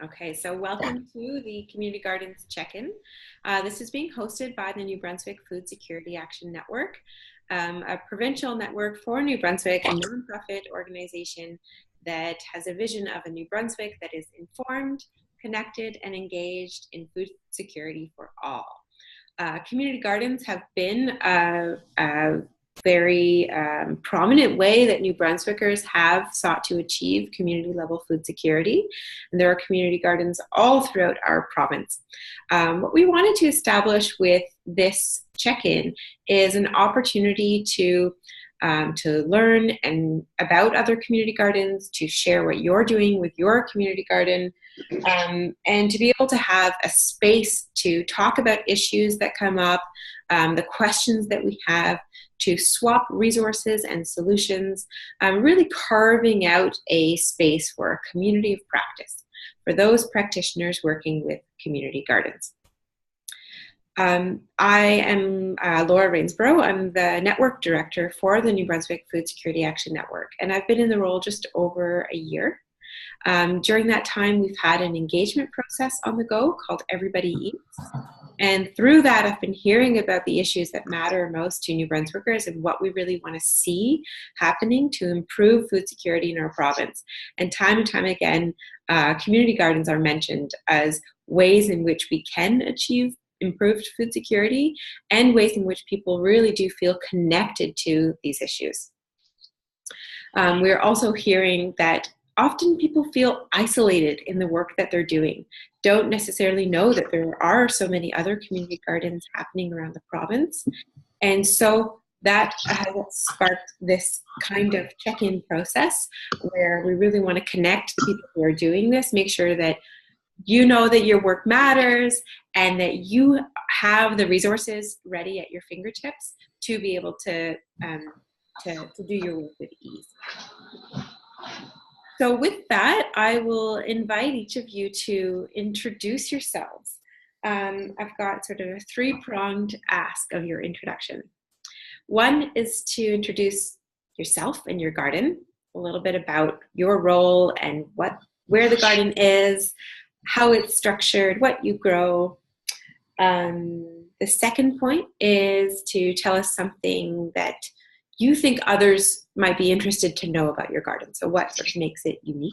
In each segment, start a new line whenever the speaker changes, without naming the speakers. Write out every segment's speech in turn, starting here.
Okay, so welcome to the Community Gardens Check-in. This is being hosted by the New Brunswick Food Security Action Network, a provincial network for New Brunswick, a nonprofit organization that has a vision of a New Brunswick that is informed, connected, and engaged in food security for all. Community gardens have been a very prominent way that New Brunswickers have sought to achieve community level food security. And there are community gardens all throughout our province. What we wanted to establish with this check-in is an opportunity to learn about other community gardens, to share what you're doing with your community garden, and to be able to have a space to talk about issues that come up, the questions that we have, to swap resources and solutions, really carving out a space for a community of practice for those practitioners working with community gardens. I am Laura Rainsborough. I'm the network director for the New Brunswick Food Security Action Network, and I've been in the role just over a year. During that time, we've had an engagement process on the go called Everybody Eats. And through that, I've been hearing about the issues that matter most to New Brunswickers and what we really want to see happening to improve food security in our province. And time again, community gardens are mentioned as ways in which we can achieve improved food security and ways in which people really do feel connected to these issues. We're also hearing that often people feel isolated in the work that they're doing, don't necessarily know that there are so many other community gardens happening around the province. And so that has sparked this kind of check-in process where we really want to connect the people who are doing this, make sure that you know that your work matters and that you have the resources ready at your fingertips to be able to do your work with ease. So with that, I will invite each of you to introduce yourselves. I've got sort of a three-pronged ask of your introduction. One is to introduce yourself and your garden, a little bit about your role and where the garden is, how it's structured, what you grow. The second point is to tell us something that you think others might be interested to know about your garden. So what sort of makes it unique?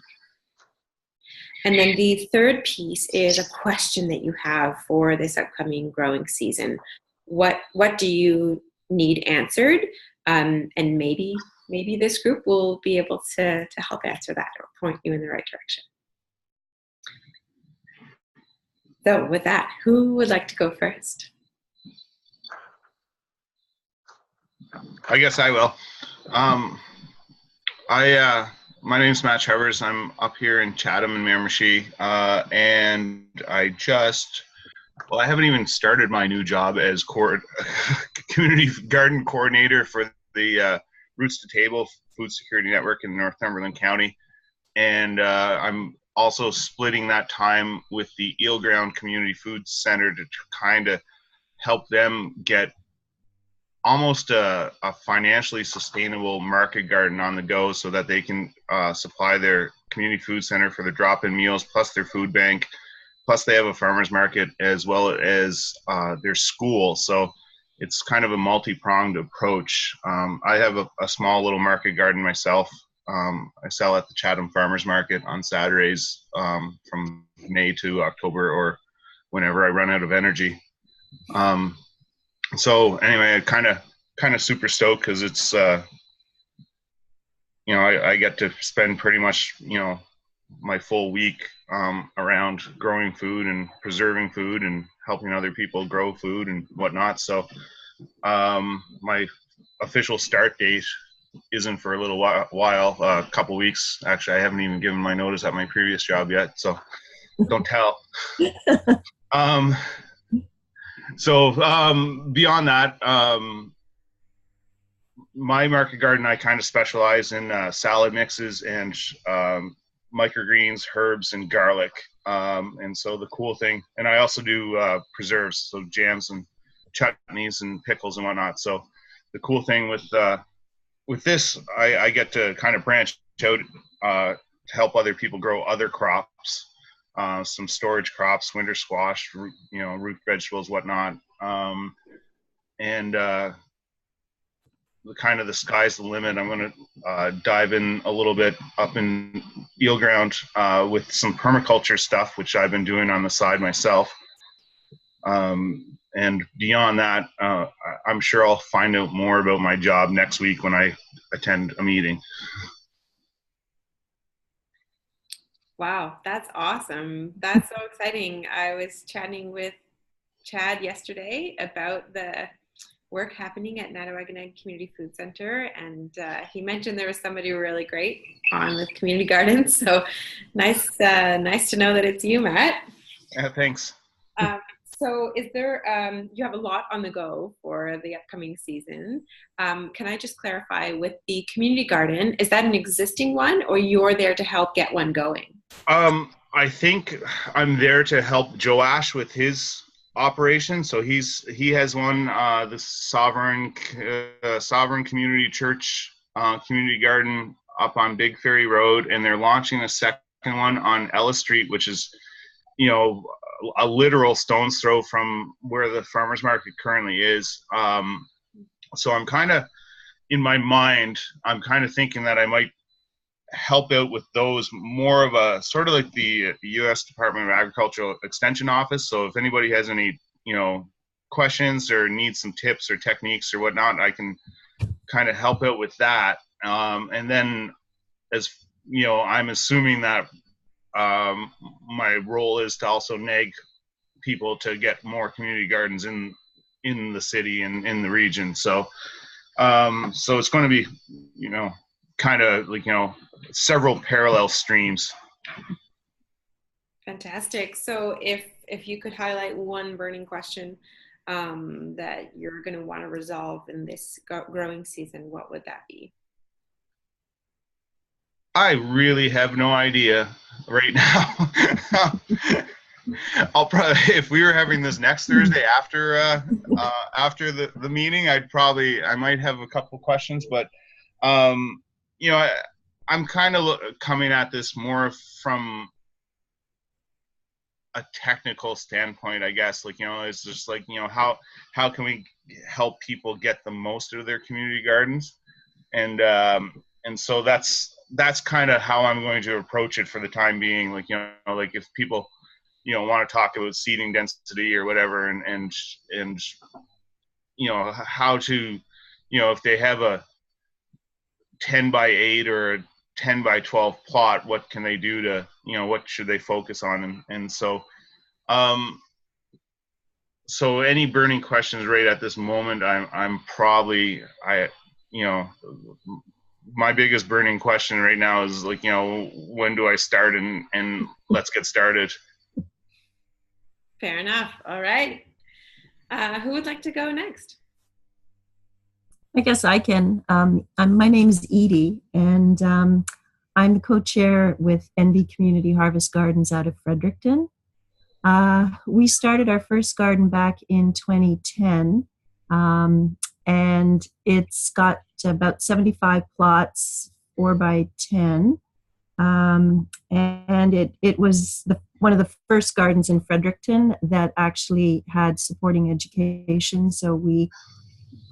And then the third piece is a question that you have for this upcoming growing season. What do you need answered? And maybe this group will be able to help answer that or point you in the right direction. So with that, who would like to go first?
I guess I will. My name's Matt Trevors. I'm up here in Chatham and Miramichi, and I haven't even started my new job as community garden coordinator for the Roots to Table Food Security Network in Northumberland County, and I'm also splitting that time with the Eel Ground Community Food Center to kind of help them get almost a financially sustainable market garden on the go so that they can supply their community food center for the drop-in meals, plus their food bank, plus they have a farmer's market as well as their school. So it's kind of a multi-pronged approach. I have a small little market garden myself. I sell at the Chatham Farmers Market on Saturdays from May to October or whenever I run out of energy. So anyway, I kind of super stoked because it's, I get to spend pretty much, my full week around growing food and preserving food and helping other people grow food and whatnot. So my official start date isn't for a little while, a couple weeks. Actually, I haven't even given my notice at my previous job yet, so don't tell. So beyond that, my market garden, I kind of specialize in salad mixes and microgreens, herbs, and garlic. And so the cool thing, and I also do preserves, so jams and chutneys and pickles and whatnot. So the cool thing with this, I get to kind of branch out to help other people grow other crops. some storage crops, winter squash, root vegetables, whatnot. And the sky's the limit. I'm going to dive in a little bit up in eel ground with some permaculture stuff, which I've been doing on the side myself. And beyond that, I'm sure I'll find out more about my job next week when I attend a meeting.
Wow, that's awesome. That's so exciting. I was chatting with Chad yesterday about the work happening at Natawaganag Community Food Center, and he mentioned there was somebody really great on with community gardens. So nice to know that it's you, Matt.
Thanks.
So is there, you have a lot on the go for the upcoming season. Can I just clarify with the community garden, is that an existing one or you're there to help get one going?
I think I'm there to help Joash with his operation. So he has one, the Sovereign Community Church community garden up on Big Ferry Road, and they're launching a second one on Ella Street, which is, a literal stone's throw from where the farmers market currently is. So I'm kind of, in my mind, I'm kind of thinking that I might help out with those, more of a sort of like the U.S. Department of Agricultural Extension Office. So if anybody has any, questions or needs some tips or techniques or whatnot, I can kind of help out with that. And then, as I'm assuming that my role is to also nag people to get more community gardens in the city and in the region. So so it's going to be, kind of like, several parallel streams.
Fantastic. So if you could highlight one burning question that you're going to want to resolve in this growing season, what would that be?
I really have no idea right now. I'll probably, if we were having this next Thursday after the meeting, I might have a couple questions, but I'm kind of coming at this more from a technical standpoint, I guess. Like, it's just like, how can we help people get the most out of their community gardens? And so that's kind of how I'm going to approach it for the time being. Like, like if people, want to talk about seeding density or whatever, and how to, if they have a 10 by 8 or a 10 by 12 plot, what can they do to, what should they focus on? And so, so any burning questions right at this moment, I'm probably, my biggest burning question right now is like, when do I start, and let's get started.
Fair enough. All right. Who would like to go next?
I guess I can. My name is Edie, and I'm the co-chair with NB Community Harvest Gardens out of Fredericton. We started our first garden back in 2010, and it's got about 75 plots, 4 by 10. And it was one of the first gardens in Fredericton that actually had supporting education. So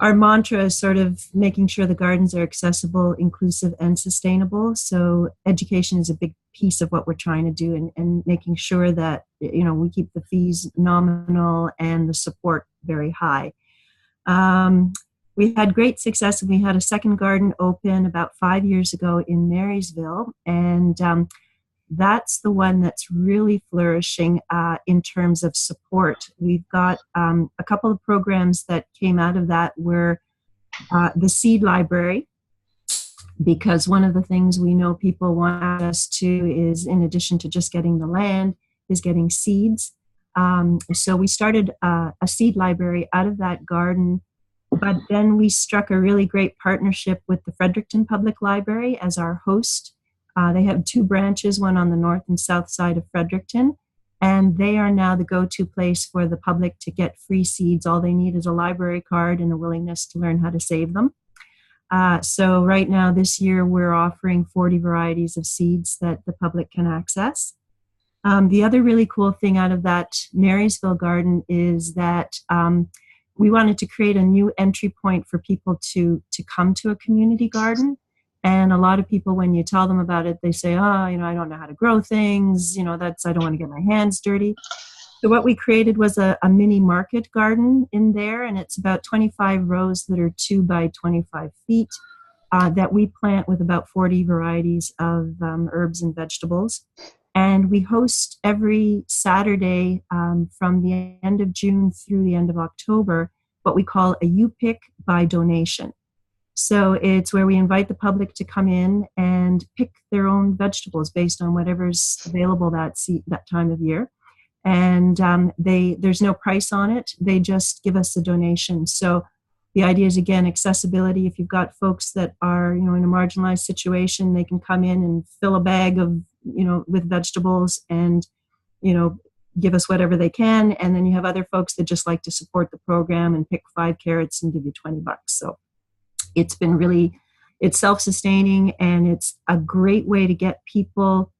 our mantra is sort of making sure the gardens are accessible, inclusive, and sustainable. So education is a big piece of what we're trying to do, and making sure that, we keep the fees nominal and the support very high. We had great success, and we had a second garden open about 5 years ago in Marysville, and that's the one that's really flourishing in terms of support. We've got a couple of programs that came out of that were the seed library, because one of the things we know people want us to is, in addition to just getting the land, is getting seeds. So we started a seed library out of that garden. But then we struck a really great partnership with the Fredericton Public Library as our host. They have 2 branches, one on the north and south side of Fredericton, and they are now the go-to place for the public to get free seeds. All they need is a library card and a willingness to learn how to save them. So right now, this year, we're offering 40 varieties of seeds that the public can access. The other really cool thing out of that Marysville garden is that we wanted to create a new entry point for people to come to a community garden. And a lot of people, when you tell them about it, they say, oh, you know, I don't know how to grow things. You know, I don't want to get my hands dirty. So what we created was a mini market garden in there, and it's about 25 rows that are 2 by 25 feet that we plant with about 40 varieties of herbs and vegetables. And we host every Saturday from the end of June through the end of October what we call a U-Pick by donation. So it's where we invite the public to come in and pick their own vegetables based on whatever's available that time of year. And there's no price on it. They just give us a donation. So the idea is, again, accessibility. If you've got folks that are, you know, in a marginalized situation, they can come in and fill a bag of, you know, with vegetables and, you know, give us whatever they can. And then you have other folks that just like to support the program and pick 5 carrots and give you $20. So it's been it's self-sustaining, and it's a great way to get people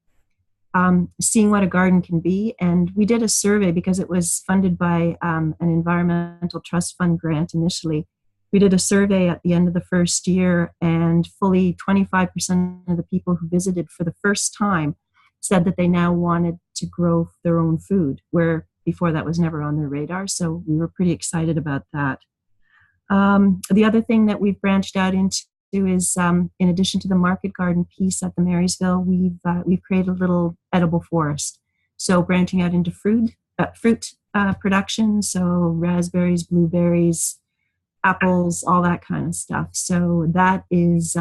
seeing what a garden can be. And we did a survey because it was funded by an environmental trust fund grant initially. We did a survey at the end of the first year, and fully 25% of the people who visited for the first time said that they now wanted to grow their own food, where before that was never on their radar. So we were pretty excited about that. The other thing that we've branched out into is, in addition to the market garden piece at the Marysville, we've created a little edible forest. So branching out into fruit production, so raspberries, blueberries, apples, all that kind of stuff. So that is,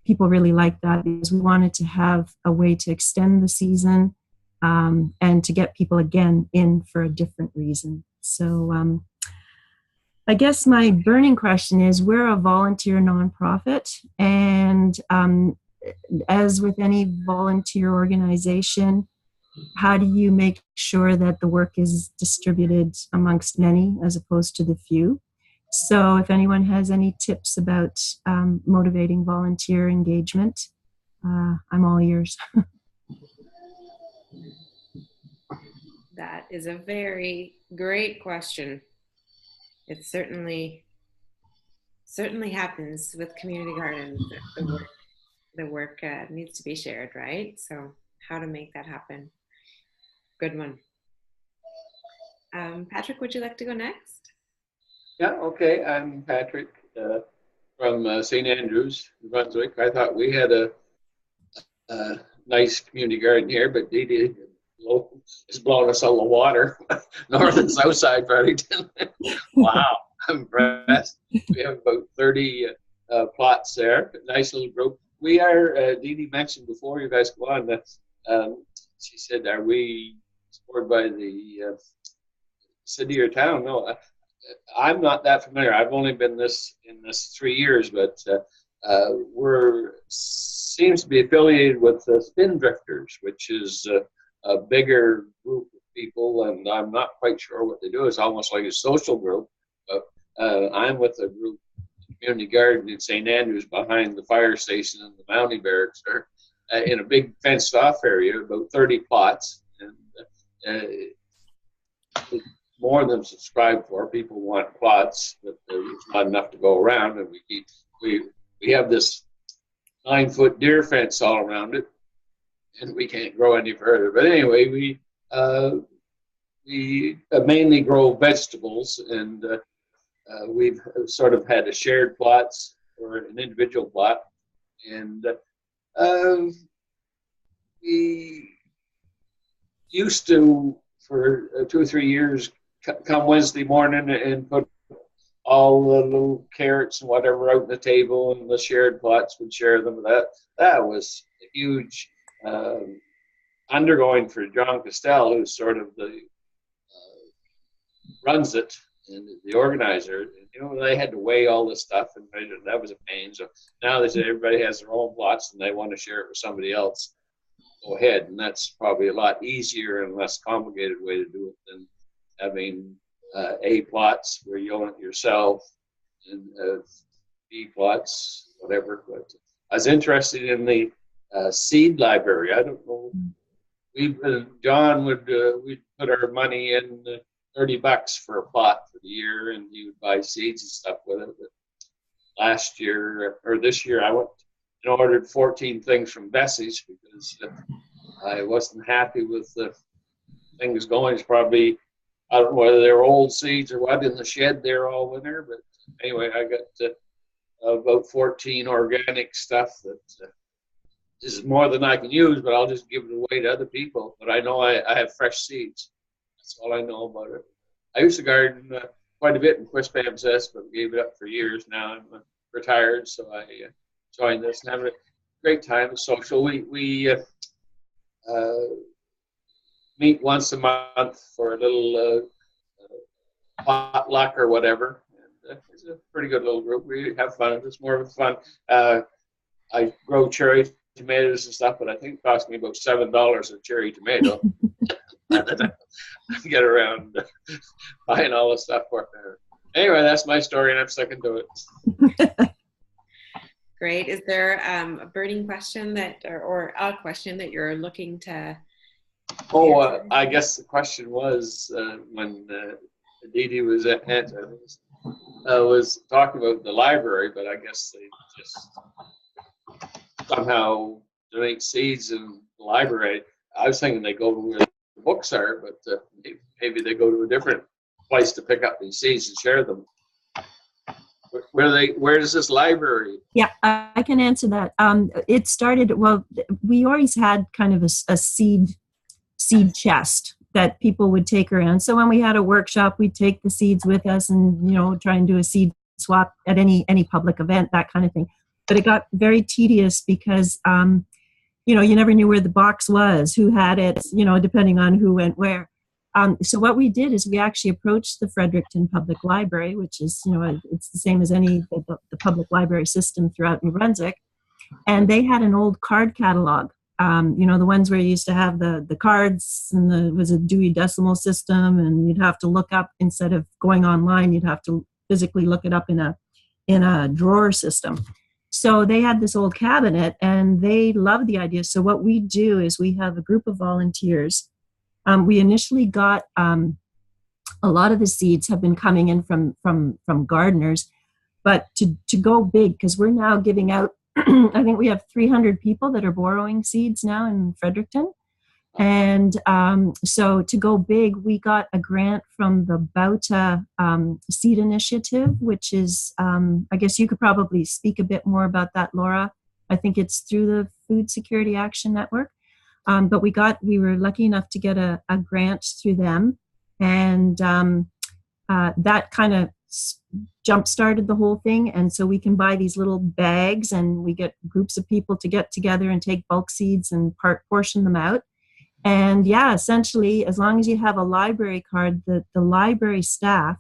people really like that because we wanted to have a way to extend the season and to get people again in for a different reason. So I guess my burning question is, we're a volunteer nonprofit, and as with any volunteer organization, how do you make sure that the work is distributed amongst many as opposed to the few? So if anyone has any tips about motivating volunteer engagement, I'm all ears.
That is a very great question. It certainly happens with community gardens. The work needs to be shared, right? So how to make that happen? Good one. Patrick, would you like to go next?
Yeah, okay. I'm Patrick from St. Andrews, New Brunswick. I thought we had a nice community garden here, but Dee Dee is blowing us all the water, north and south side Fredericton. Wow, I'm impressed. We have about 30 plots there. Nice little group. We are, Dee Dee mentioned before you guys go on, that she said, are we supported by the city or town? No, I'm not that familiar. I've only been in this 3 years, but we're seems to be affiliated with Spin Drifters, which is a bigger group of people, and I'm not quite sure what they do. It's almost like a social group. But I'm with a group, community garden in St. Andrews, behind the fire station and the mounting barracks there, in a big fenced off area, about 30 plots, and more than subscribed for. People want plots, but there's not enough to go around, and we have this 9-foot deer fence all around it, and we can't grow any further. But anyway, we mainly grow vegetables, and we've sort of had a shared plots or an individual plot, and we used to, for 2 or 3 years, come Wednesday morning and put all the little carrots and whatever out on the table, and the shared plots would share them. That was a huge undergoing for John Costell, who's sort of the runs it and the organizer. You know, they had to weigh all this stuff and measure. That was a pain. So now they say everybody has their own plots and they want to share it with somebody else. Go ahead, and that's probably a lot easier and less complicated way to do it than having A plots where you own it yourself, and B plots, whatever. But I was interested in the seed library. I don't know John would we'd put our money in $30 for a plot for the year, and he would buy seeds and stuff with it. But last year or this year, I went and ordered 14 things from Bessie's because I wasn't happy with the things going. It's probably, I don't know whether they're old seeds or what, in the shed there all winter. But anyway, I got about 14 organic stuff that is more than I can use, but I'll just give it away to other people. But I know I have fresh seeds. That's all I know about it. I used to garden quite a bit in Quispam's, but gave it up for years now. I'm retired, so I joined this and having a great time. It's social. We meet once a month for a little potluck or whatever. And it's a pretty good little group. We have fun. It's more of fun. I grow cherry tomatoes and stuff, but I think it cost me about $7 a cherry tomato. Get around buying all the stuff for it. Anyway, that's my story, and I'm sticking to it.
Great. Is there a burning question or a question that you're looking to?
I guess the question was when Dee Dee was was talking about the library, but I guess they just somehow donate seeds in the library. I was thinking they go to where the books are, but maybe they go to a different place to pick up these seeds and share them. Where is this library?
Yeah, I can answer that. It started, well, we always had kind of a seed chest that people would take around. So when we had a workshop, we'd take the seeds with us and, try and do a seed swap at any public event, that kind of thing. But it got very tedious because, you never knew where the box was, who had it, depending on who went where. So what we did is we actually approached the Fredericton Public Library, which is, it's the same as the public library system throughout New Brunswick. And they had an old card catalog, the ones where you used to have the cards and it was a Dewey Decimal System, and you'd have to look up, instead of going online, you'd have to physically look it up in a drawer system. So they had this old cabinet and they loved the idea. So what we do is we have a group of volunteers. We initially got a lot of the seeds have been coming in from gardeners, but to go big, because we're now giving out, I think we have 300 people that are borrowing seeds now in Fredericton. And so to go big, we got a grant from the Bauta Seed Initiative, which is, I guess you could probably speak a bit more about that, Laura. I think it's through the Food Security Action Network. But we were lucky enough to get a grant through them. And that kind of jump-started the whole thing. And so we can buy these little bags and we get groups of people to get together and take bulk seeds and portion them out. And yeah, essentially, as long as you have a library card, the library staff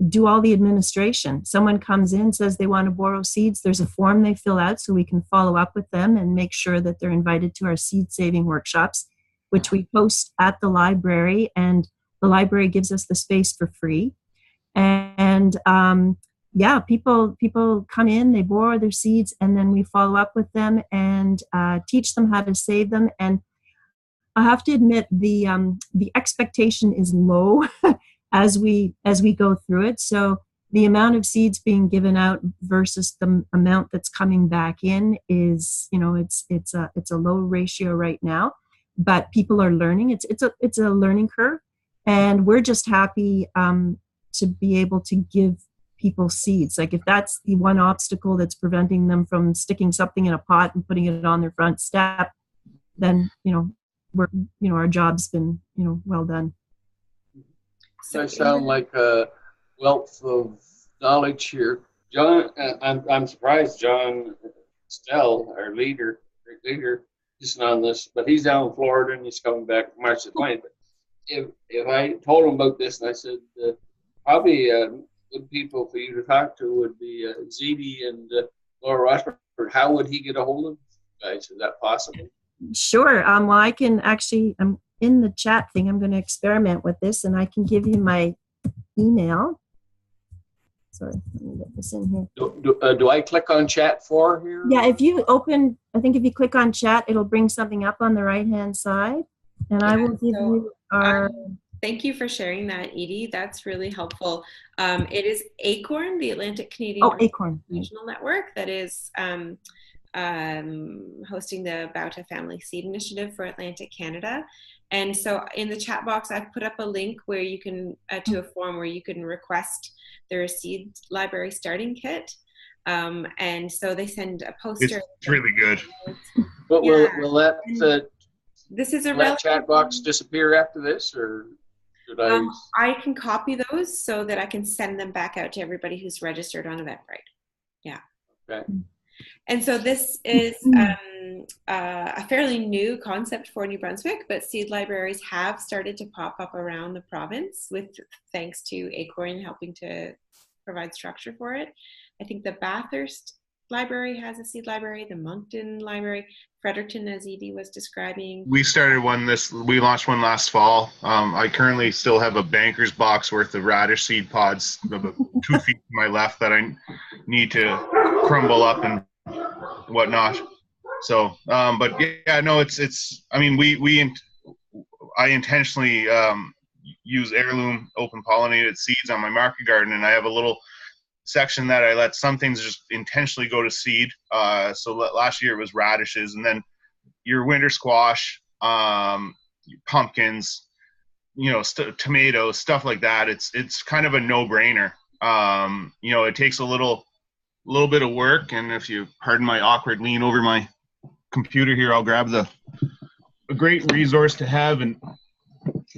do all the administration. Someone comes in, says they want to borrow seeds. There's a form they fill out so we can follow up with them and make sure that they're invited to our seed saving workshops, which we post at the library, and the library gives us the space for free. And yeah, people come in, they borrow their seeds, and then we follow up with them and teach them how to save them. And I have to admit, the expectation is low as we go through it. So the amount of seeds being given out versus the amount that's coming back in is, it's a low ratio right now. But people are learning. It's a learning curve, and we're just happy to be able to give people seeds. Like if that's the one obstacle that's preventing them from sticking something in a pot and putting it on their front step, then our job's been well done.
So I sound like a wealth of knowledge here, John. I'm surprised John Stell, our great leader, isn't on this, but he's down in Florida and he's coming back March the 20th. But if I told him about this and I said probably good people for you to talk to would be Zeddy and Laura Rochford, how would he get a hold of you guys? Is that possible?
Sure. Well, I can actually, I'm in the chat thing. I'm going to experiment with this, and I can give you my email. Sorry, let me get this in here.
Do I click on chat 4 here?
Yeah, if you open, I think if you click on chat, it'll bring something up on the right-hand side. And I will give you our...
Thank you for sharing that, Edie. That's really helpful. It is ACORN, the Atlantic Canadian
ACORN
Regional Network, that is hosting the Bauta Family Seed Initiative for Atlantic Canada. And so in the chat box, I've put up a link where you can, to a form where you can request their seed library starting kit. And so they send a poster.
It's really good.
But will that
this is a
that chat box disappear after this, or should I?
I can copy those so that I can send them back out to everybody who's registered on Eventbrite. Yeah.
Okay.
And so this is a fairly new concept for New Brunswick, but seed libraries have started to pop up around the province with thanks to ACORN helping to provide structure for it. I think the Bathurst Library has a seed library, the Moncton Library, Fredericton, as Edie was describing.
We started we launched one last fall. I currently still have a banker's box worth of radish seed pods about 2 feet to my left that I need to crumble up and whatnot. So, but yeah, no, I mean, I intentionally use heirloom open pollinated seeds on my market garden, and I have a little section that I let some things just intentionally go to seed. So last year it was radishes, and then your winter squash, pumpkins, tomatoes, stuff like that. It's kind of a no-brainer. It takes a little bit of work, and if you pardon my awkward lean over my computer here, I'll grab a great resource to have. And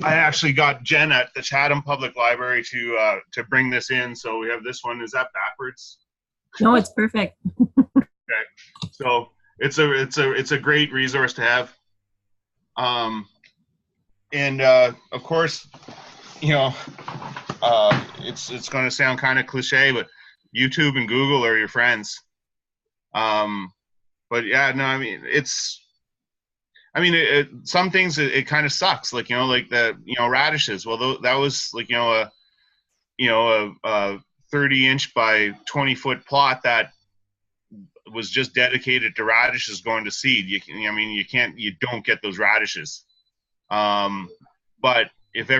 I actually got Jen at the Chatham Public Library to bring this in. So we have this one. Is that backwards?
No, it's perfect.
Okay. So it's a great resource to have. And of course, it's going to sound kind of cliche, but YouTube and Google are your friends. But yeah, no, I mean, some things it kind of sucks, like radishes. Well, that was like a 30-inch by 20-foot plot that was just dedicated to radishes going to seed. You don't get those radishes. But if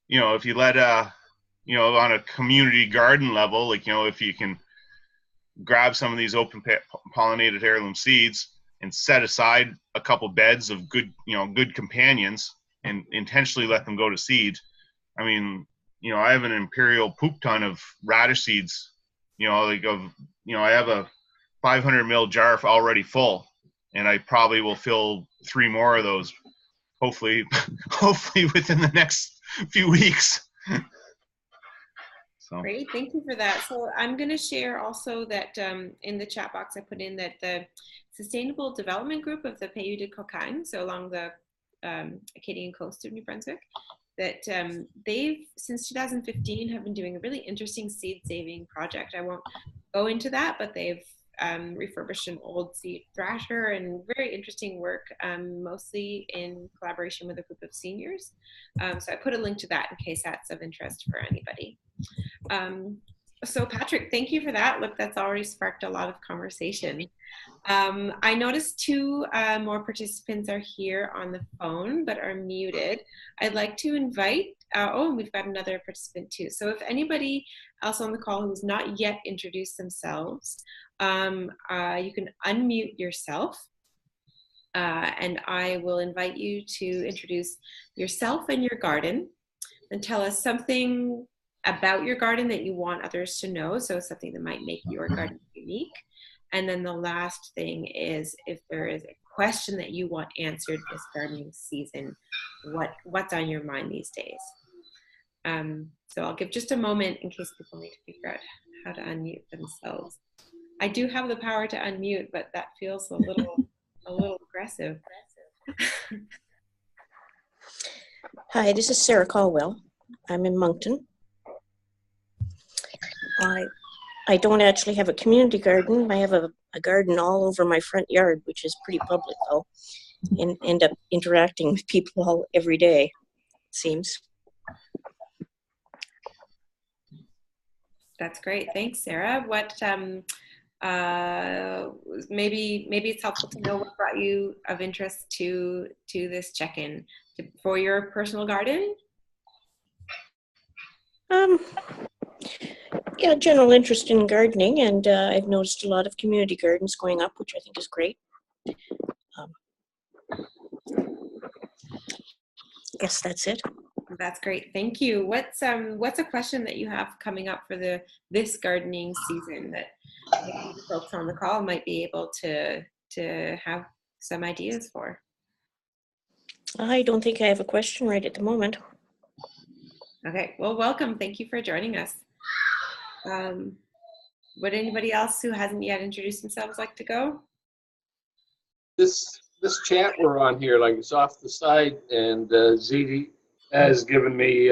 you let on a community garden level, if you can grab some of these open pollinated heirloom seeds and set aside a couple beds of good companions and intentionally let them go to seed. I mean, I have an imperial poop ton of radish seeds, I have a 500 ml jar already full, and I probably will fill 3 more of those, hopefully within the next few weeks. So.
Great, thank you for that. So I'm going to share also that in the chat box I put in that the Sustainable Development Group of the Pays de Cocagne, so along the Acadian coast of New Brunswick, that they've, since 2015, have been doing a really interesting seed saving project. I won't go into that, but they've refurbished an old seed thrasher and very interesting work, mostly in collaboration with a group of seniors. So I put a link to that in case that's of interest for anybody. So Patrick, thank you for that. Look, that's already sparked a lot of conversation. I noticed 2 more participants are here on the phone but are muted. I'd like to invite, and we've got another participant too. So if anybody else on the call who's not yet introduced themselves, you can unmute yourself, and I will invite you to introduce yourself and your garden and tell us something about your garden that you want others to know, so something that might make your garden unique. And then the last thing is, if there is a question that you want answered this gardening season, what's on your mind these days? So I'll give just a moment in case people need to figure out how to unmute themselves. I do have the power to unmute, but that feels a little aggressive.
Hi, this is Sarah Caldwell. I'm in Moncton. I don't actually have a community garden. I have a garden all over my front yard, which is pretty public though, and end up interacting with people every day, it seems.
That's great. Thanks, Sarah. What maybe it's helpful to know what brought you of interest to this check-in for your personal garden.
Yeah, general interest in gardening, and I've noticed a lot of community gardens going up, which I think is great. I guess that's it.
That's great. Thank you. What's a question that you have coming up for this gardening season that maybe the folks on the call might be able to have some ideas for?
I don't think I have a question right at the moment.
Okay. Well, welcome. Thank you for joining us. Would anybody else who hasn't yet introduced themselves like to go?
This chat we're on here, like it's off the side, and ZD has given me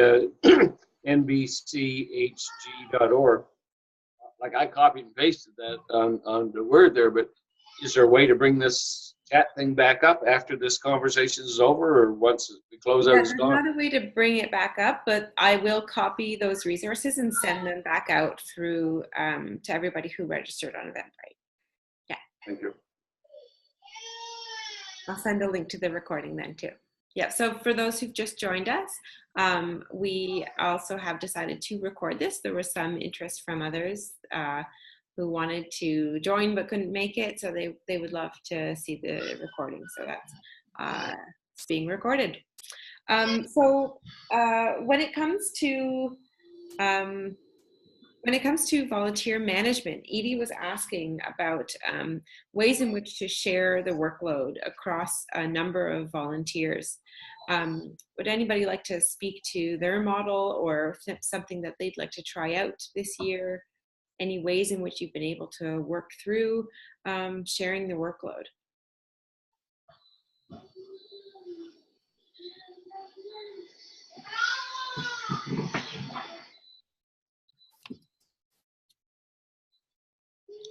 nbchg.org. Like I copied and pasted that on the Word there, but is there a way to bring this chat thing back up after this conversation is over, or once we close out, it's gone?
There's not a way to bring it back up, but I will copy those resources and send them back out through to everybody who registered on Eventbrite. Yeah.
Thank you.
I'll send a link to the recording then too. Yeah, so for those who've just joined us, we also have decided to record this. There was some interest from others who wanted to join but couldn't make it, so they would love to see the recording. So that's it's being recorded. So when it comes to volunteer management, Edie was asking about ways in which to share the workload across a number of volunteers. Would anybody like to speak to their model or something that they'd like to try out this year? Any ways in which you've been able to work through sharing the workload?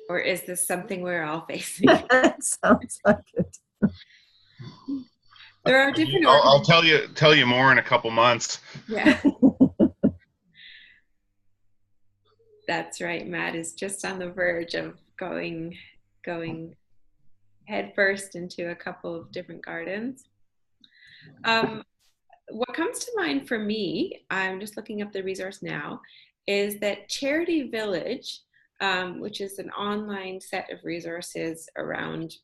Or is this something we're all facing?
Sounds like it.
There are different.
I'll tell you more in a couple months.
Yeah. That's right. Matt is just on the verge of going head first into a couple of different gardens. What comes to mind for me, I'm just looking up the resource now, is that Charity Village, which is an online set of resources around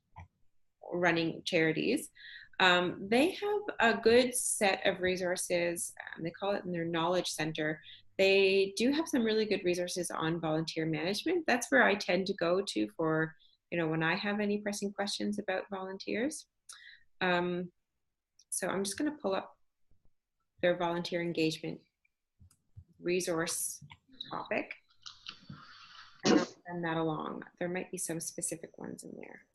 running charities. They have a good set of resources. They call it in their knowledge center. They do have some really good resources on volunteer management. That's where I tend to go to for, when I have any pressing questions about volunteers. So I'm just going to pull up their volunteer engagement resource topic. And I'll send that along. There might be some specific ones in there.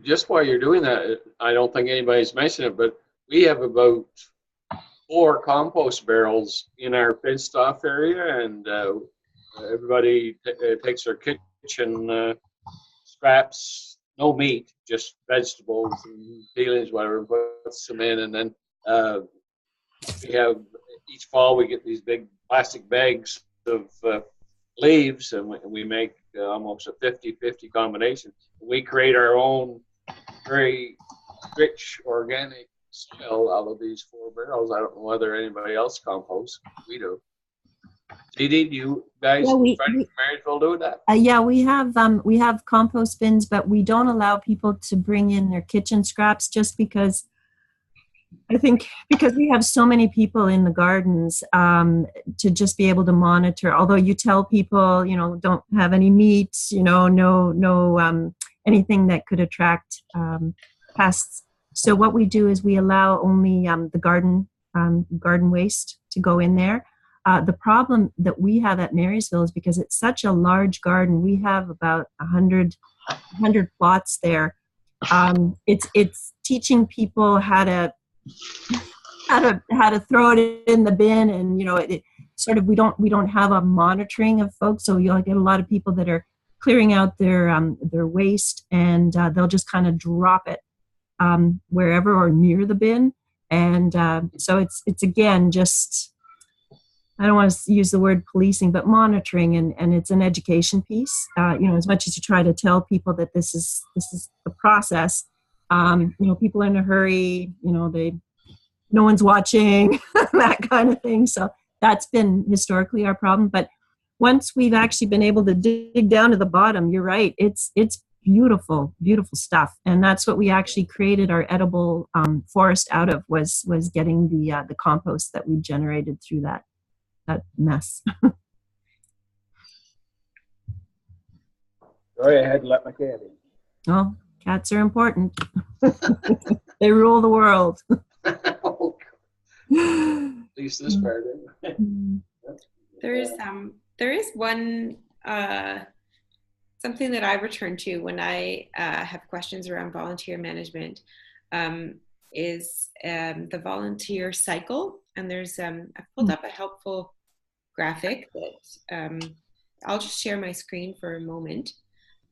Just while you're doing that, I don't think anybody's mentioned it, but we have about 4 compost barrels in our fenced off area, and everybody takes their kitchen scraps, no meat, just vegetables and peelings, whatever, puts them in, and then we have, each fall we get these big plastic bags of leaves, and we make almost a 50-50 combination. We create our own very rich organic soil out of these 4 barrels. I don't know whether anybody else composts. We do. Dee, do you guys in Marysville do that?
Yeah, we have compost bins, but we don't allow people to bring in their kitchen scraps, just because I think because we have so many people in the gardens, to just be able to monitor, although you tell people, don't have any meat, no anything that could attract pests. So what we do is we allow only the garden waste to go in there. The problem that we have at Marysville is because it's such a large garden. We have about 100 plots there. It's teaching people how to throw it in the bin, and it sort of we don't have a monitoring of folks, so you'll get a lot of people that are clearing out their waste, and they'll just kind of drop it wherever or near the bin, and so it's again just I don't want to use the word policing, but monitoring, and it's an education piece. As much as you try to tell people that this is the process, people are in a hurry. No one's watching, that kind of thing. So that's been historically our problem. But once we've actually been able to dig down to the bottom, you're right. It's beautiful, beautiful stuff, and that's what we actually created our edible forest out of was getting the compost that we generated through that mess.
Sorry, I had to let my cat in.
Oh, cats are important. They rule the world.
Oh, at least this part.
There is one something that I return to when I have questions around volunteer management, is the volunteer cycle. And there's I've pulled up a helpful graphic that I'll just share my screen for a moment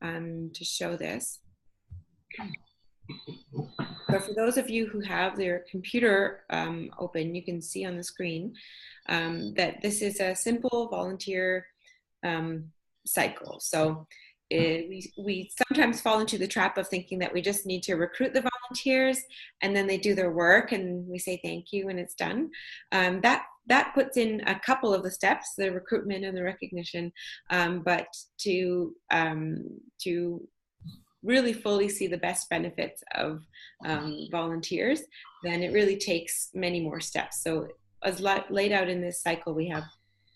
to show this. So for those of you who have their computer open, you can see on the screen that this is a simple volunteer cycle. So we sometimes fall into the trap of thinking that we just need to recruit the volunteers and then they do their work and we say thank you and it's done. That puts in a couple of the steps, the recruitment and the recognition, but to really fully see the best benefits of volunteers, then it really takes many more steps. So as laid out in this cycle,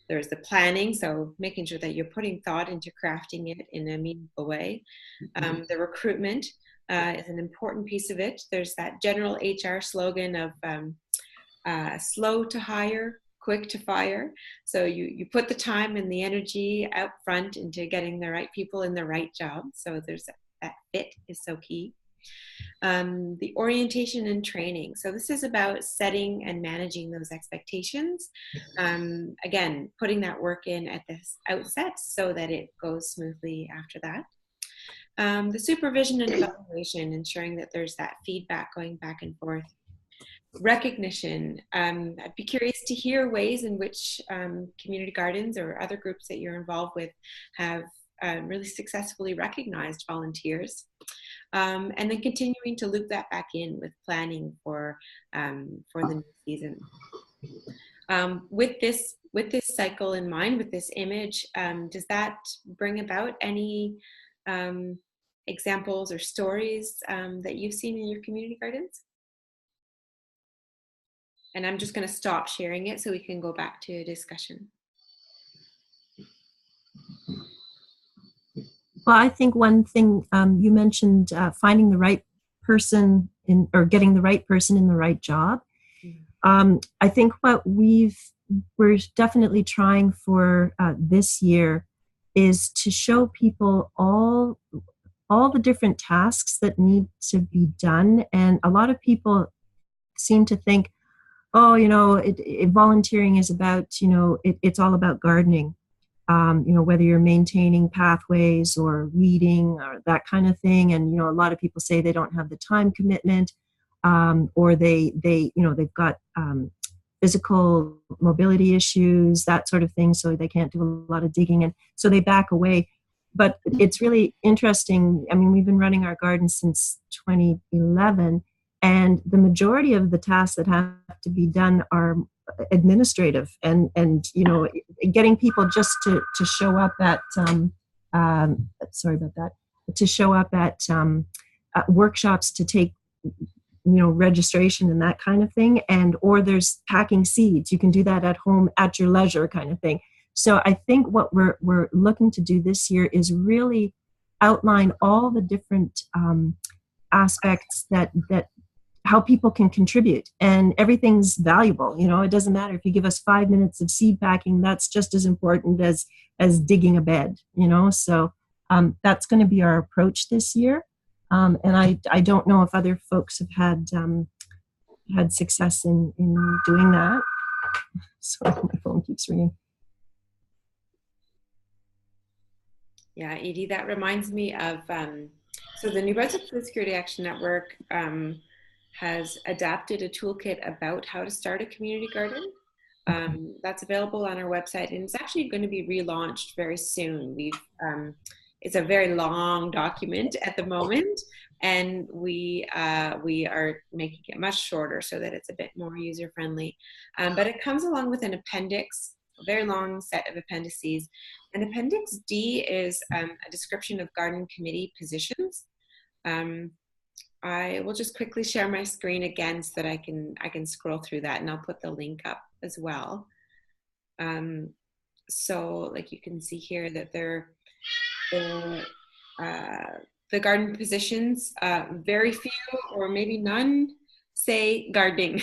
there's the planning, so making sure that you're putting thought into crafting it in a meaningful way. The recruitment is an important piece of it. There's that general HR slogan of slow to hire, quick to fire. So you put the time and the energy out front into getting the right people in the right job. So there's that fit is so key. The orientation and training. So this is about setting and managing those expectations. Again, putting that work in at this outset so that it goes smoothly after that. The supervision and evaluation, ensuring that there's that feedback going back and forth. Recognition. I'd be curious to hear ways in which community gardens or other groups that you're involved with have really successfully recognized volunteers. And then continuing to loop that back in with planning for the new season. With this cycle in mind, with this image, does that bring about any examples or stories that you've seen in your community gardens? And I'm just going to stop sharing it so we can go back to a discussion.
Well, I think one thing you mentioned, finding the right person or getting the right person in the right job. I think what we're definitely trying for this year is to show people all the different tasks that need to be done. And a lot of people seem to think, oh, volunteering is about, it's all about gardening. Whether you're maintaining pathways or weeding or that kind of thing. And, a lot of people say they don't have the time commitment, or they've got physical mobility issues, that sort of thing. So they can't do a lot of digging. And so they back away. But it's really interesting. I mean, we've been running our garden since 2011, and the majority of the tasks that have to be done are administrative and getting people just to show up at to show up at workshops to take registration and that kind of thing, or there's packing seeds. You can do that at home at your leisure kind of thing. So I think what we're looking to do this year is really outline all the different aspects that how people can contribute, and everything's valuable. It doesn't matter if you give us 5 minutes of seed packing, that's just as important as digging a bed, so that's going to be our approach this year. And I don't know if other folks have had success in doing that. Sorry, my phone keeps ringing.
Yeah, Edie, that reminds me of so the New Brunswick Food Security Action Network has adapted a toolkit about how to start a community garden. That's available on our website, and it's actually going to be relaunched very soon. It's a very long document at the moment, and we are making it much shorter so that it's a bit more user friendly. But it comes along with an appendix, a very long set of appendices. And Appendix D is a description of garden committee positions. I will just quickly share my screen again so that I can scroll through that, and I'll put the link up as well. So like you can see here that the garden positions, very few or maybe none say gardening.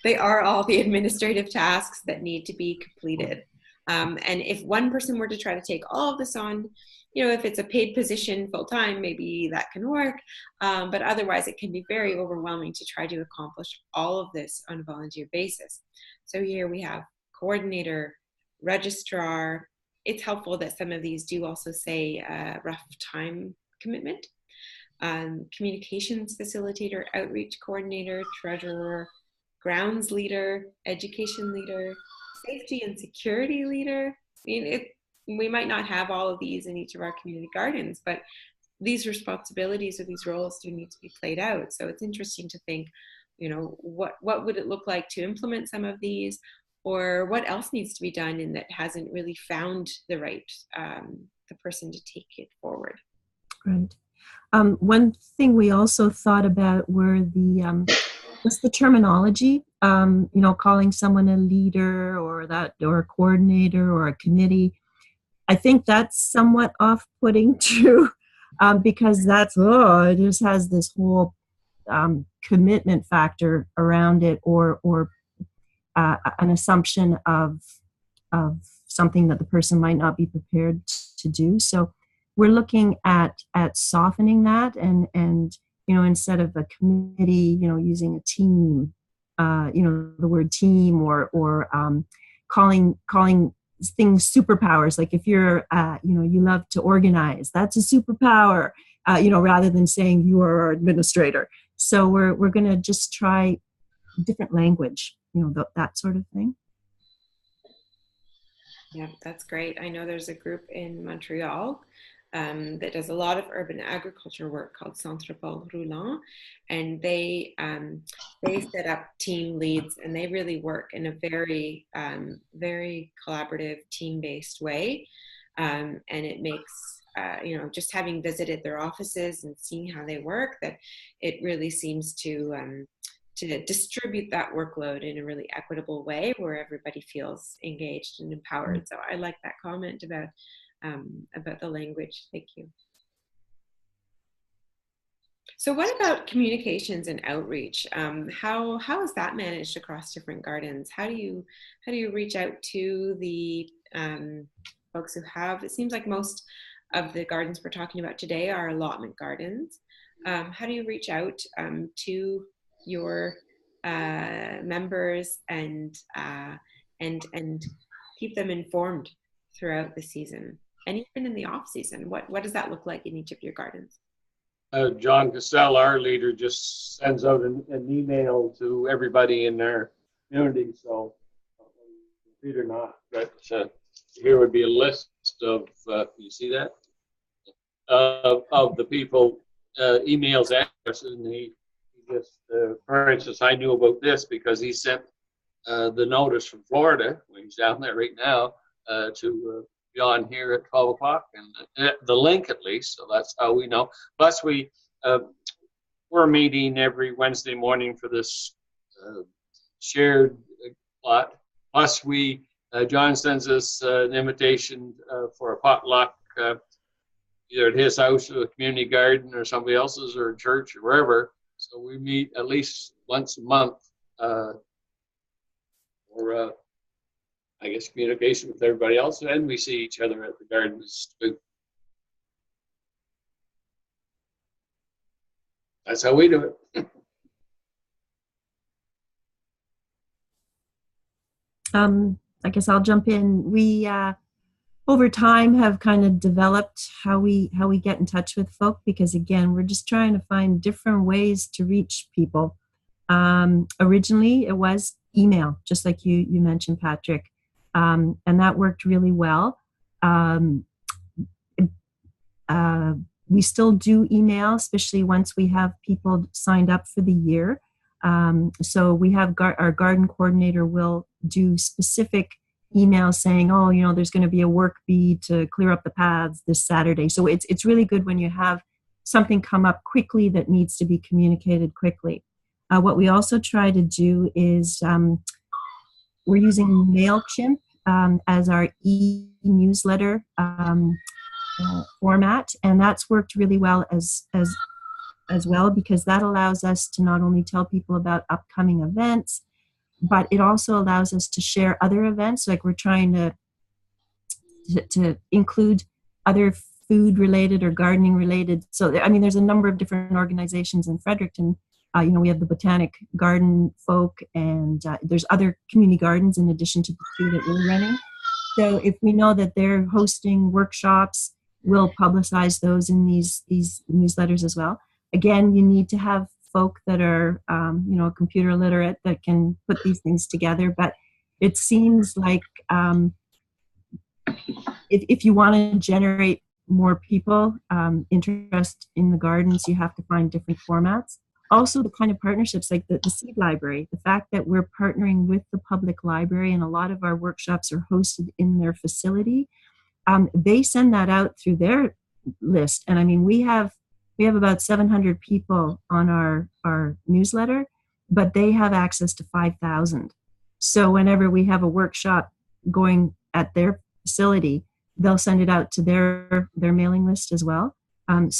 They are all the administrative tasks that need to be completed. And if one person were to try to take all of this on, if it's a paid position full-time, maybe that can work. But otherwise, it can be very overwhelming to try to accomplish all of this on a volunteer basis. So here we have coordinator, registrar. It's helpful that some of these do also say rough time commitment. Communications facilitator, outreach coordinator, treasurer, grounds leader, education leader, safety and security leader. We might not have all of these in each of our community gardens, but these responsibilities or these roles do need to be played out. So it's interesting to think, what would it look like to implement some of these, or what else needs to be done and that hasn't really found the right the person to take it forward.
Right. One thing we also thought about were what's the terminology? Calling someone a leader or a coordinator or a committee. I think that's somewhat off-putting too, because it just has this whole commitment factor around it, or an assumption of something that the person might not be prepared to do. So we're looking at softening that, and instead of a committee, using a team, the word team, or calling things superpowers. Like if you're you love to organize, that's a superpower, rather than saying you are our administrator. So we're going to just try different language, that sort of thing.
Yeah, that's great. I know there's a group in Montreal that does a lot of urban agriculture work called Centre Paul Roulant, and they set up team leads, and they really work in a very very collaborative, team-based way, and it makes just having visited their offices and seeing how they work, that it really seems to distribute that workload in a really equitable way where everybody feels engaged and empowered. So I like that comment about the language. Thank you. So what about communications and outreach? How is that managed across different gardens? How do you reach out to the folks who have? It seems like most of the gardens we're talking about today are allotment gardens. How do you reach out to your members and keep them informed throughout the season, and even in the off season? What does that look like in each of your gardens?
John Cassell, our leader, just sends out an email to everybody in their community. So, believe it or not, but here would be a list of, you see that? Of the people, emails, addresses, and he just, for instance, I knew about this because he sent the notice from Florida, when he's down there right now, to John here at 12 o'clock, and the link at least, so that's how we know. Plus, we're meeting every Wednesday morning for this shared plot. Plus, John sends us an invitation for a potluck, either at his house or the community garden or somebody else's or church or wherever. So we meet at least once a month for, I guess, communication with everybody else, and we see each other at the gardens too. That's how we do it.
I guess I'll jump in. We over time have kind of developed how we get in touch with folk, because again, we're just trying to find different ways to reach people. Originally, it was email, just like you mentioned, Patrick, and that worked really well. We still do email, especially once we have people signed up for the year. So we have our garden coordinator will do specific emails saying, oh, there's going to be a work bee to clear up the paths this Saturday. So it's really good when you have something come up quickly that needs to be communicated quickly. What we also try to do is we're using MailChimp as our e-newsletter format, and that's worked really well as well, because that allows us to not only tell people about upcoming events, but it also allows us to share other events. Like we're trying to include other food related or gardening related. So there's a number of different organizations in Fredericton. We have the Botanic Garden folk, and there's other community gardens in addition to the two that we're running. So if we know that they're hosting workshops, we'll publicize those in these newsletters as well. Again, you need to have folk that are, computer literate that can put these things together. But it seems like if you want to generate more people interest in the gardens, you have to find different formats. Also, the kind of partnerships like the seed library, the fact that we're partnering with the public library and a lot of our workshops are hosted in their facility. They send that out through their list. And we have about 700 people on our newsletter, but they have access to 5,000. So whenever we have a workshop going at their facility, they'll send it out to their mailing list as well. And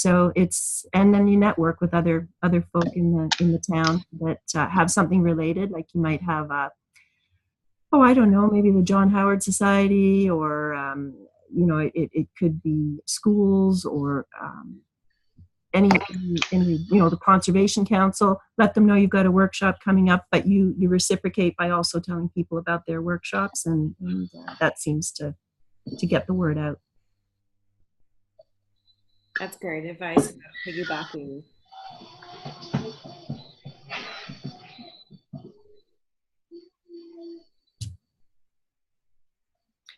then you network with other folk in the town that have something related. Like you might have, I don't know, maybe the John Howard Society, or it could be schools, or any the Conservation Council. Let them know you've got a workshop coming up, but you reciprocate by also telling people about their workshops, and that seems to get the word out.
That's great advice about piggybacking.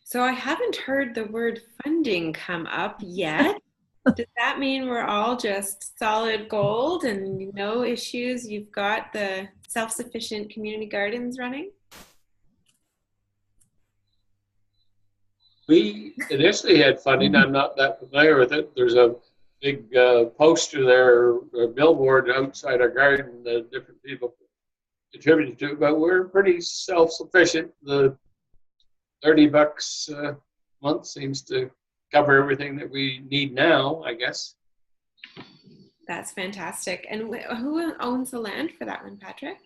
So I haven't heard the word funding come up yet. Does that mean we're all just solid gold and no issues? You've got the self-sufficient community gardens running?
We initially had funding. I'm not that familiar with it. There's a big poster there, a billboard outside our garden that different people contributed to, but we're pretty self-sufficient. The $30 a month seems to cover everything that we need now, I guess.
That's fantastic. And who owns the land for that one, Patrick?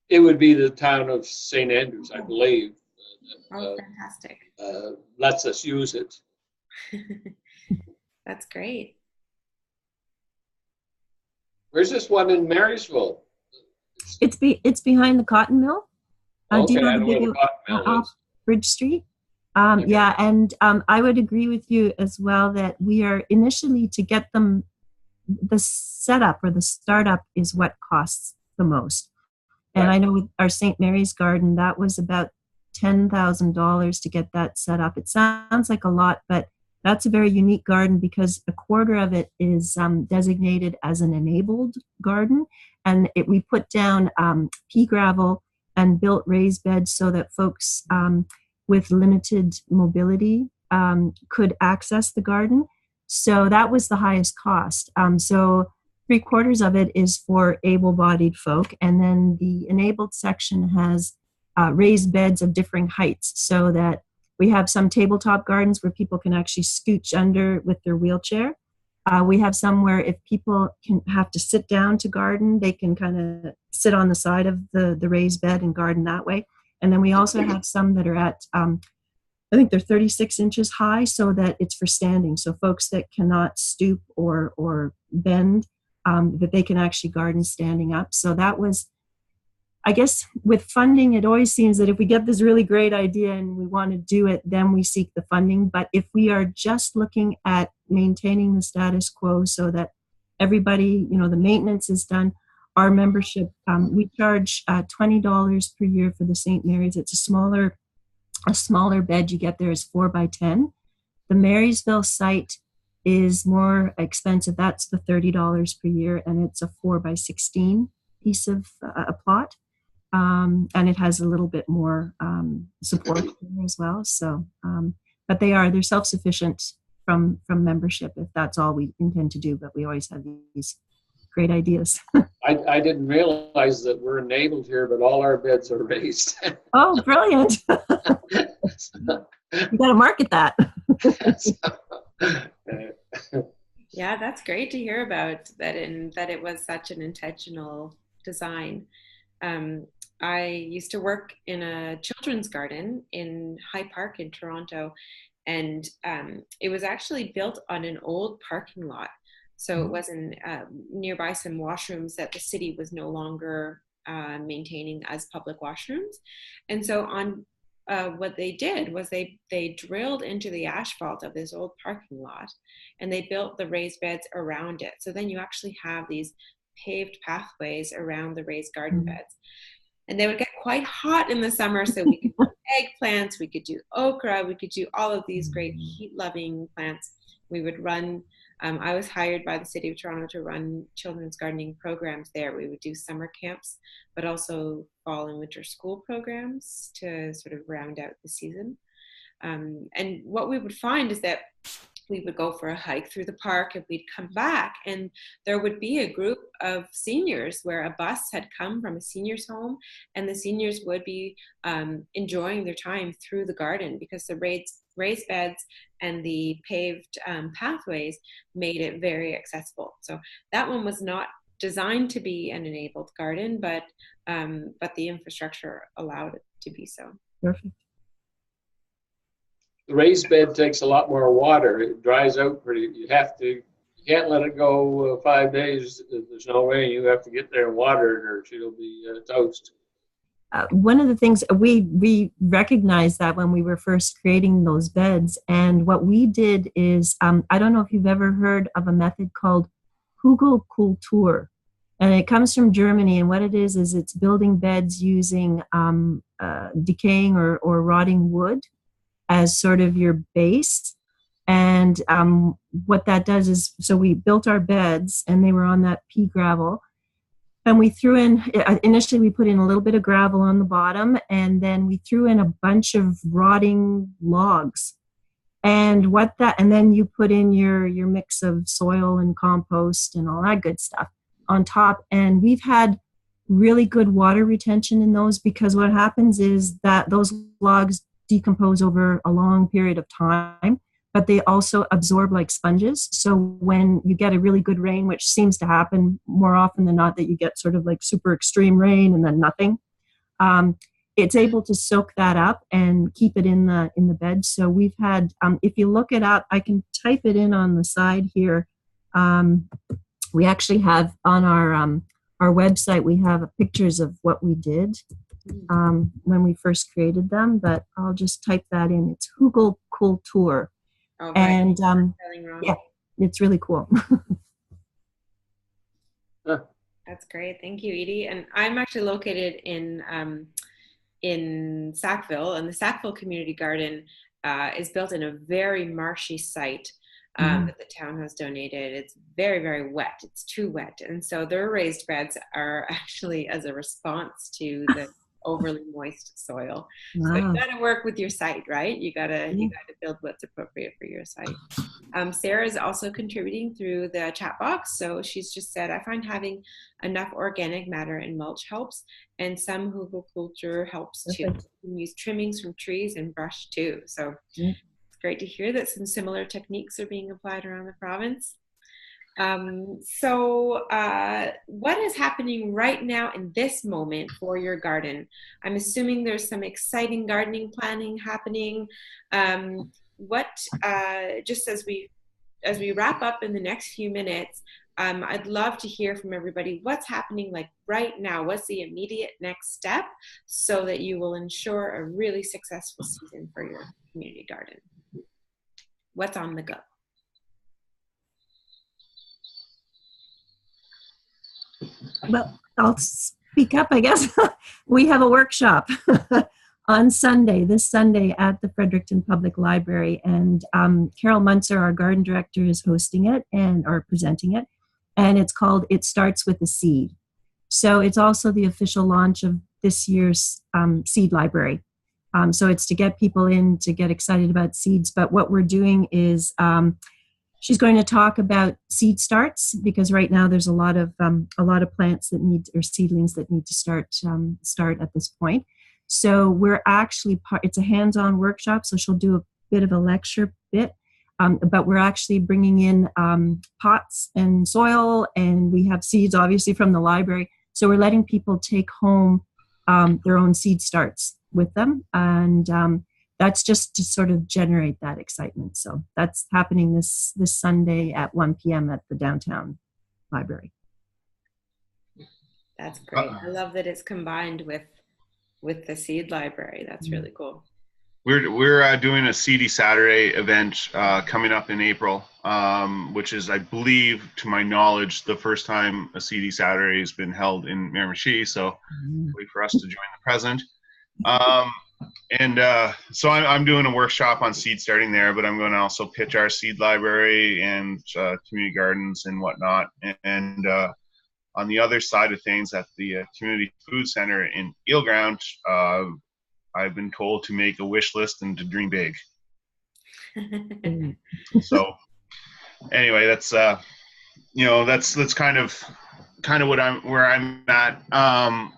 It would be the town of St. Andrews, I believe.
Fantastic.
Lets us use it.
That's great.
Where's this one in Marysville?
It's behind the cotton mill.
Okay,
do you know
I
the
know where
big
the cotton mill is.
Bridge Street?
Okay.
Yeah, and I would agree with you as well that we are initially to get them, the setup or the startup is what costs the most. And
Right.
I know with our St. Mary's garden, that was about $10,000 to get that set up. It sounds like a lot, but that's a very unique garden because a quarter of it is designated as an enabled garden. And we put down pea gravel and built raised beds so that folks with limited mobility could access the garden. So that was the highest cost. So 3/4 of it is for able-bodied folk. And then the enabled section has raised beds of differing heights so that we have some tabletop gardens where people can actually scooch under with their wheelchair. We have some where if people can have to sit down to garden, they can kind of sit on the side of the raised bed and garden that way. And then we also have some that are at, I think they're 36 inches high so that it's for standing. So folks that cannot stoop or bend, that they can actually garden standing up. So that was, I guess with funding, it always seems that if we get this really great idea and we want to do it, then we seek the funding. But if we are just looking at maintaining the status quo so that everybody, the maintenance is done, our membership, we charge $20 per year for the St. Mary's. It's a smaller bed you get there is 4x10. The Marysville site is more expensive. That's the $30 per year, and it's a 4x16 piece of a plot. And it has a little bit more support there as well. So, but they're self-sufficient from membership if that's all we intend to do. But we always have these great ideas.
I didn't realize that we're enabled here, but all our beds are raised.
Oh, brilliant! You got to market that.
Yeah, that's great to hear about that, and that it was such an intentional design. I used to work in a children's garden in High Park in Toronto, and it was actually built on an old parking lot. So it was nearby some washrooms that the city was no longer maintaining as public washrooms. And so what they did was they drilled into the asphalt of this old parking lot, and they built the raised beds around it. So then you actually have these paved pathways around the raised garden beds. And they would get quite hot in the summer, so we could do eggplants, we could do okra, we could do all of these great heat-loving plants. We would run, I was hired by the City of Toronto to run children's gardening programs there. We would do summer camps, but also fall and winter school programs to sort of round out the season. And what we would find is that we would go for a hike through the park, and we'd come back, and there would be a group of seniors where a bus had come from a seniors home, and the seniors would be enjoying their time through the garden because the raised beds and the paved pathways made it very accessible. So that one was not designed to be an enabled garden, but the infrastructure allowed it to be so.
Perfect.
The raised bed takes a lot more water. It dries out pretty. You can't let it go 5 days if there's no rain. You have to get there and water it, or she'll be toast.
One of the things we recognized that when we were first creating those beds, and what we did is, I don't know if you've ever heard of a method called Hugelkultur, and it comes from Germany. And what it is it's building beds using decaying or rotting wood as sort of your base. And what that does is, so we built our beds, and they were on that pea gravel. And we threw in, initially we put in a little bit of gravel on the bottom, and then we threw in a bunch of rotting logs. And then you put in your mix of soil and compost and all that good stuff on top. And we've had really good water retention in those, because what happens is that those logs decompose over a long period of time, but they also absorb like sponges. So when you get a really good rain, which seems to happen more often than not, that you get sort of like super extreme rain and then nothing, it's able to soak that up and keep it in the bed. So we've had, if you look it up, I can type it in on the side here. We actually have on our website, we have pictures of what we did when we first created them, but I'll just type that in. It's Hugelkultur.
Oh,
and yeah, it's really cool.
That's great. Thank you, Edie. And I'm actually located in Sackville, and the Sackville Community Garden is built in a very marshy site that the town has donated. It's very, very wet. It's too wet. And so their raised beds are actually as a response to the overly moist soil.
Wow.
So you got to work with your site, right? You got to build what's appropriate for your site. Sarah is also contributing through the chat box. So she's just said, I find having enough organic matter and mulch helps, and some hugelkultur helps too. You can use trimmings from trees and brush too. So it's great to hear that some similar techniques are being applied around the province. So what is happening right now in this moment for your garden? I'm assuming there's some exciting gardening planning happening. Just as we wrap up in the next few minutes, I'd love to hear from everybody what's happening like right now. What's the immediate next step so that you will ensure a really successful season for your community garden? What's on the go?
Well, I'll speak up, I guess. We have a workshop on Sunday, this Sunday at the Fredericton Public Library. And Carol Munzer, our garden director, is hosting it or presenting it. And it's called It Starts with a Seed. So it's also the official launch of this year's seed library. So it's to get people in to get excited about seeds. But what we're doing is she's going to talk about seed starts, because right now there's a lot of plants that need, or seedlings that need to start at this point. So we're actually it's a hands-on workshop. So she'll do a bit of a lecture bit, but we're actually bringing in pots and soil, and we have seeds obviously from the library. So we're letting people take home their own seed starts with them, and that's just to sort of generate that excitement. So that's happening this Sunday at 1 p.m. at the downtown library.
That's great. I love that it's combined with the seed library. That's really cool.
We're doing a Seedy Saturday event coming up in April, which is, I believe, to my knowledge, the first time a Seedy Saturday has been held in Miramichi. So wait for us to join the present. So I'm doing a workshop on seed starting there, but I'm going to also pitch our seed library and community gardens and whatnot. And on the other side of things, at the Community Food Center in Eelground, I've been told to make a wish list and to dream big. So anyway, that's that's kind of where I'm at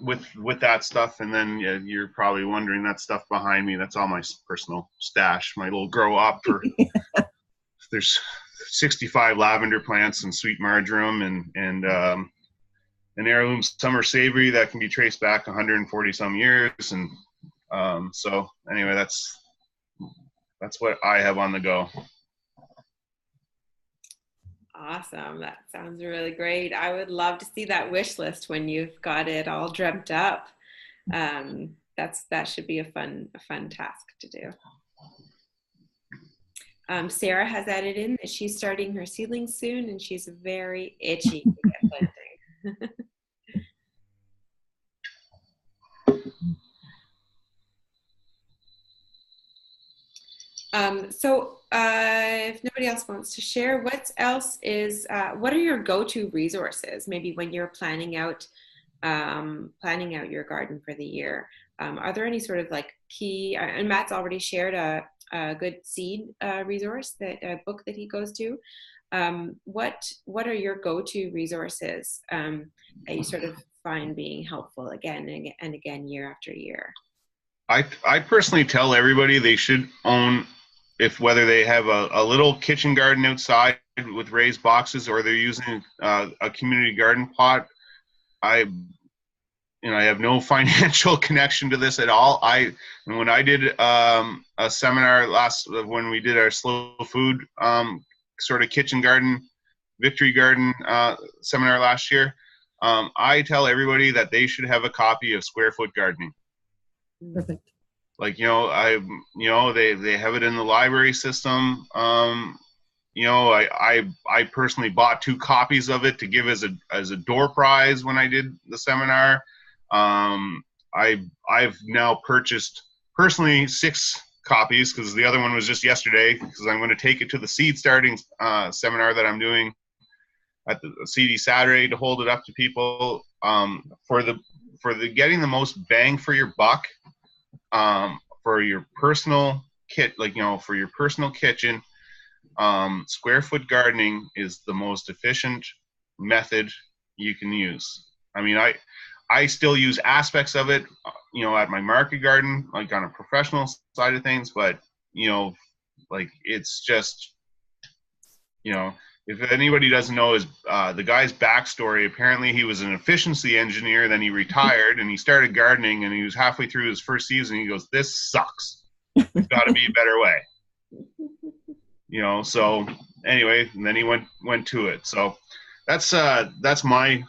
with that stuff. And then you're probably wondering, that stuff behind me, that's all my personal stash, my little grow up for there's 65 lavender plants and sweet marjoram and an heirloom summer savory that can be traced back 140 some years. And so anyway, that's what I have on the go.
Awesome. That sounds really great. I would love to see that wish list when you've got it all dreamt up. That should be a fun task to do. Sarah has added in that she's starting her seedlings soon, and she's very itchy to get planting. So if nobody else wants to share, what are your go-to resources, maybe when you're planning out your garden for the year? Are there any sort of like key, and Matt's already shared a good seed resource, a book that he goes to. What are your go-to resources that you sort of find being helpful again and again, year after year?
I personally tell everybody they should own, whether they have a little kitchen garden outside with raised boxes or they're using a community garden pot. I have no financial connection to this at all. When I did a seminar when we did our slow food sort of kitchen garden, victory garden seminar last year, I tell everybody that they should have a copy of Square Foot Gardening.
Perfect.
Like, they have it in the library system. I personally bought 2 copies of it to give as a door prize when I did the seminar. I've now purchased personally 6 copies, because the other one was just yesterday, because I'm going to take it to the seed starting seminar that I'm doing at the CD Saturday to hold it up to people for the getting the most bang for your buck. For your personal for your personal kitchen, Square Foot Gardening is the most efficient method you can use. I mean, I still use aspects of it, at my market garden, like on a professional side of things, but, it's just, if anybody doesn't know the guy's backstory, apparently he was an efficiency engineer, then he retired and he started gardening, and he was halfway through his first season. He goes, "This sucks. There's got to be a better way." So anyway, and then he went to it. So that's my,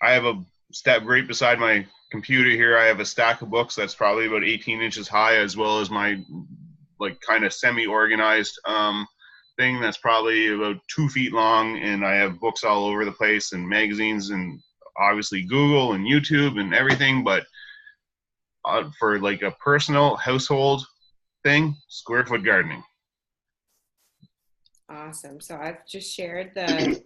I have a stack right beside my computer here. I have a stack of books that's probably about 18 inches high, as well as my kind of semi-organized thing that's probably about 2 feet long, and I have books all over the place and magazines and obviously Google and YouTube and everything. But for like a personal household thing, square foot gardening.
Awesome. So I've just shared the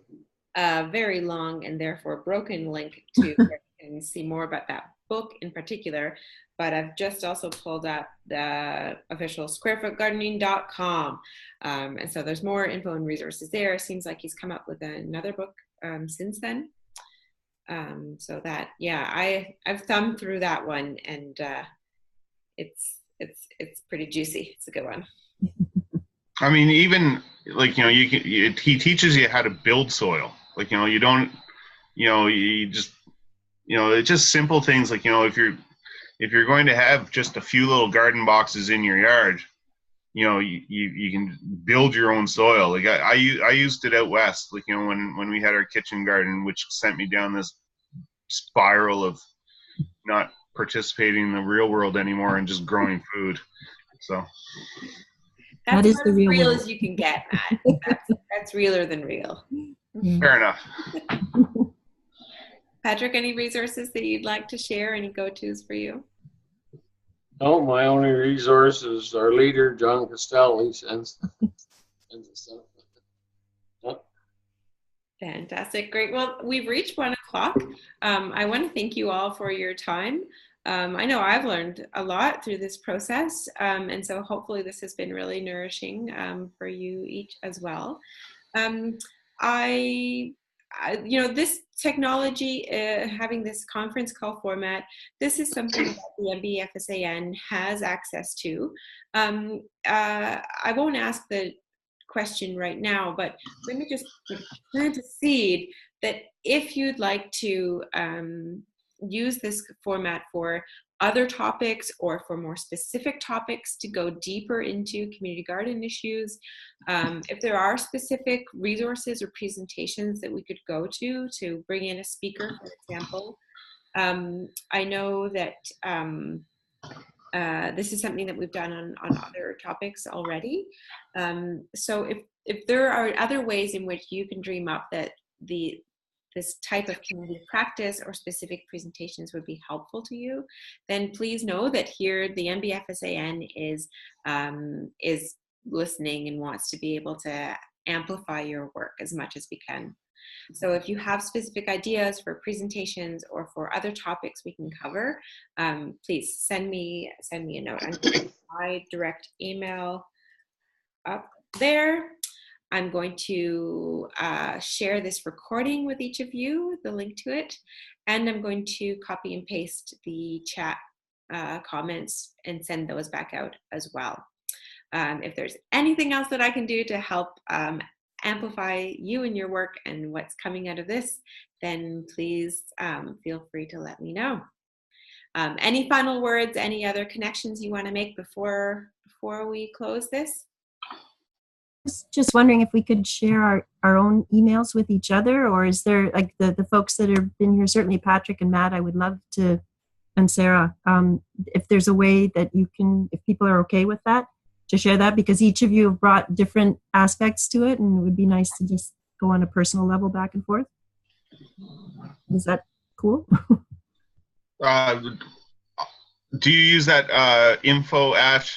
very long and therefore broken link to where you can see more about that book in particular. But I've just also pulled up the official squarefootgardening.com. And so there's more info and resources there. It seems like he's come up with another book since then. So that, yeah, I've thumbed through that one, and it's pretty juicy. It's a good one.
I mean, even like, he teaches you how to build soil. Like, you don't, you just, it's just simple things like, if you're going to have just a few little garden boxes in your yard, you can build your own soil. Like I used it out west, like, when we had our kitchen garden, which sent me down this spiral of not participating in the real world anymore and just growing food. So
that's as real as you can get, Matt. That's realer than real.
Fair enough.
Patrick, any resources that you'd like to share? Any go-tos for you?
No, my only resource is our leader, John Costello. He sends stuff.
Fantastic. Great. Well, we've reached 1 o'clock. I want to thank you all for your time. I know I've learned a lot through this process, and so hopefully this has been really nourishing for you each as well. This technology, having this conference call format, this is something that the NBFSAN has access to. I won't ask the question right now, but let me just plant a seed that if you'd like to use this format for other topics or for more specific topics to go deeper into community garden issues, if there are specific resources or presentations that we could go to bring in a speaker, for example. I know that this is something that we've done on other topics already. So if there are other ways in which you can dream up that this type of community practice or specific presentations would be helpful to you, then please know that here the NBFSAN is listening and wants to be able to amplify your work as much as we can. So if you have specific ideas for presentations or for other topics we can cover, please send me a note. I'm going to put my direct email up there. I'm going to share this recording with each of you, the link to it, and I'm going to copy and paste the chat comments and send those back out as well. If there's anything else that I can do to help amplify you and your work and what's coming out of this, then please feel free to let me know. Any final words, any other connections you want to make before we close this?
Just wondering if we could share our own emails with each other, or is there, like, the folks that have been here, certainly Patrick and Matt, I would love to, and Sarah, if there's a way that you can, if people are okay with that, to share that, because each of you have brought different aspects to it, and it would be nice to just go on a personal level back and forth. Is that cool?
Do you use that info at?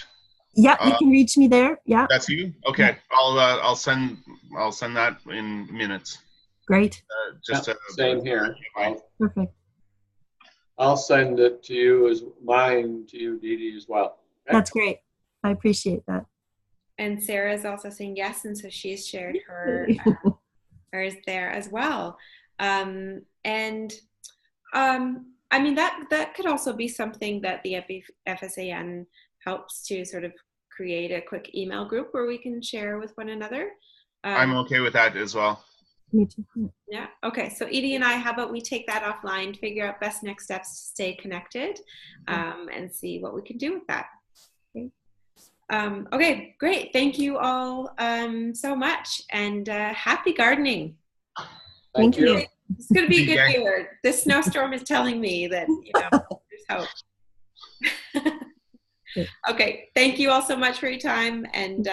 Yeah, you can reach me there. Yeah,
that's you. Okay, yeah. I'll send that in minutes.
Great.
Same here.
Perfect.
I'll send it to you as mine to you, Dee Dee, as well. Okay?
That's great. I appreciate that.
And Sarah is also saying yes, and so she's shared hers there as well. I mean, that could also be something that the FSAN helps to sort of create a quick email group where we can share with one another.
I'm okay with that as well.
Me too.
Yeah. Okay. So Edie and I, how about we take that offline, figure out best next steps to stay connected, and see what we can do with that. Okay. Okay, great. Thank you all so much, and happy gardening.
Thank you.
It's going to be a good year. This snowstorm is telling me that, there's hope. Okay, thank you all so much for your time, and